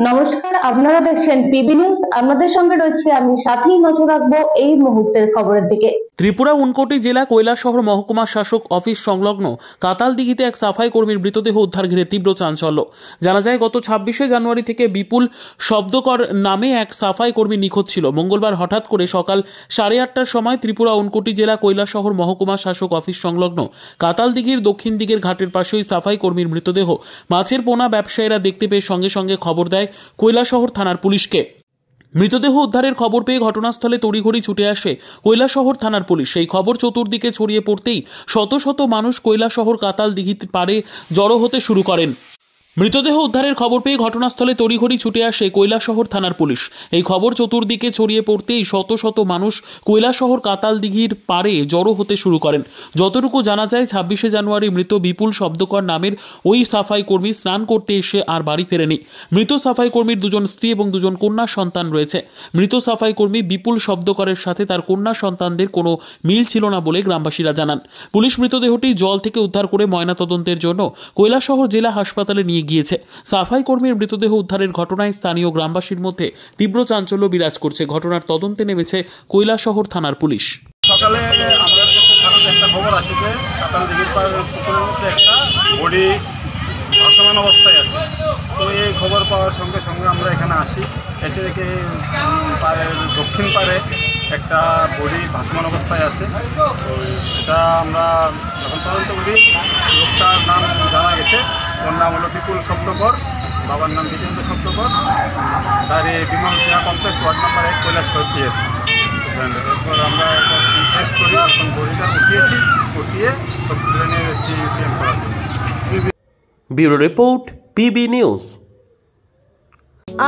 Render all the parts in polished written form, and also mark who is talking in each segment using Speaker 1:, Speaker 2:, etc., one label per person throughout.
Speaker 1: নমস্কার, আপনারা দেখছেন পিবি নিউজ। আমাদের সঙ্গে রয়েছে আমি সাথেই নজর রাখবো এই মুহূর্তের খবরের দিকে।
Speaker 2: ত্রিপুরা উনকোটি জেলা কৈলাসহর মহকুমা শাসক অফিস সংলগ্ন কাতালদিঘিতে এক সাফাই কর্মীর মৃতদেহ উদ্ধার ঘিরে তীব্র চাঞ্চল্য। জানা যায়, গত 26শে জানুয়ারি থেকে বিপুল শব্দকর নামে এক সাফাই কর্মী নিখোঁজ ছিল। মঙ্গলবার হঠাৎ করে সকাল 8:30টার সময় ত্রিপুরা উনকোটি জেলা কৈলাসহর মহকুমা শাসক অফিস সংলগ্ন কাতালদিঘির দক্ষিণ দিকের ঘাটের পাশে ওই সাফাই কর্মীর মৃতদেহ মাছের পোনা ব্যবসায়ীরা দেখতে পেয়ে সঙ্গে সঙ্গে খবর দেয় কৈলাসহর থানার পুলিশকে। মৃতদেহ উদ্ধারের খবর পেয়ে ঘটনাস্থলে তড়িঘড়ি ছুটে আসে কৈলাসহর থানার পুলিশ। সেই খবর চতুর্দিকে ছড়িয়ে পড়তেই শত শত মানুষ কৈলাসহর কাতালদিঘি পাড়ে জড়ো হতে শুরু করেন। মৃতদেহ উদ্ধারের খবর পেয়ে ঘটনাস্থলে তড়িঘড়ি ছুটে আসে কৈলাসহর থানার পুলিশ। এই খবর চতুর্দিকে ছড়িয়ে পড়তেই শত শত মানুষ কৈলাসহর কাতালদিঘির পাড়ে জড়ো হতে শুরু করেন। যতটুকু জানা যায়, 26শে জানুয়ারি মৃত বিপুল শব্দকর নামের ওই সাফাই কর্মী স্নান করতে এসে আর বাড়ি ফেরেনি। মৃত সাফাই কর্মীর 2জন স্ত্রী এবং 2জন কন্যা সন্তান রয়েছে। মৃত সাফাই কর্মী বিপুল শব্দকরের সাথে তার কন্যা সন্তানদের কোনো মিল ছিল না বলে গ্রামবাসীরা জানান। পুলিশ মৃতদেহটি জল থেকে উদ্ধার করে ময়নাতদন্তের জন্য কৈলাসহর জেলা হাসপাতালে নিয়ে গিয়েছে। সাফাই কর্মীর মৃতদেহ উদ্ধারের ঘটনায় স্থানীয় গ্রামবাসীর মধ্যে তীব্র চাঞ্চল্য বিরাজ করছে। ঘটনার তদন্তে নেমেছে কৈলাসহর থানার পুলিশ।
Speaker 3: সকালে আমাদের কাছে থানাতে একটা খবর আসে যে কাতালদিঘির পুকুরের মধ্যে একটা বডি ভাসমান অবস্থায় আছে। তো এই খবর পাওয়ার সঙ্গে সঙ্গে আমরা এখানে আসি, এসে দেখি পাড়ের দক্ষিণ পাড়ে একটা বডি ভাসমান অবস্থায় আছে। তো এটা আমরা যখন তদন্ত করি, লোকটার নাম জানা গেছে, ওর নাম হলো বিপুল শব্দকর, বাবার নাম বিজেন্দ্র শব্দকর, তারই বিমান সেনা complex word number 1 Kailashahar PS। এরপর আমরা টেস্ট করি, এখন বডিটা উঠিয়ে হসপিটালে নিয়ে যাচ্ছি পিএম করার জন্য।
Speaker 2: Bureau report, PB news.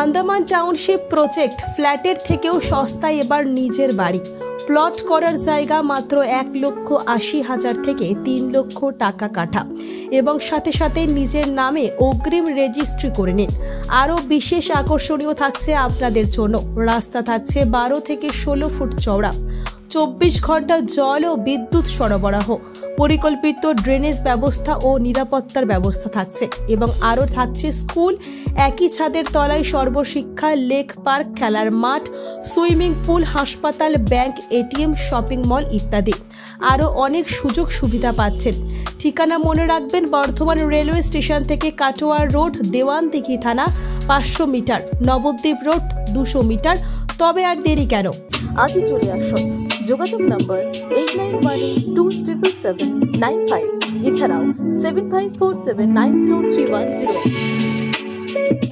Speaker 4: Andaman township project ফ্ল্যাটের থেকেও সস্তায় এবার নিজের বাড়ি। প্লট করার জায়গা মাত্র 1,80,000 থেকে 3 লক্ষ টাকা কাঠা এবং সাথে সাথে নিজের নামে অগ্রিম রেজিস্ট্রি করে নিন। আরও বিশেষ আকর্ষণীয় থাকছে আপনাদের জন্য। রাস্তা থাকছে 12 থেকে 16 ফুট চওড়া, 24 ঘন্টা জল ও বিদ্যুৎ সরবরাহ, পরিকল্পিত ড্রেনেজ ব্যবস্থা ও নিরাপত্তার ব্যবস্থা থাকছে এবং আরও থাকছে স্কুল, একই ছাদের তলায় সর্বশিক্ষা, লেক পার্ক, খেলার মাঠ, সুইমিং পুল, হাসপাতাল, ব্যাংক, ATM, শপিং মল ইত্যাদি। আরও অনেক সুযোগ সুবিধা পাচ্ছেন। ঠিকানা মনে রাখবেন, বর্ধমান রেলওয়ে স্টেশন থেকে কাটোয়া রোড, দেওয়ানদিঘি থানা 500 মিটার, নবদ্বীপ রোড 200 মিটার। তবে আর দেরি কেন,
Speaker 5: আজই চলে আসুন। যোগাযোগ নম্বর 8918277795, এছাড়াও 7547903108।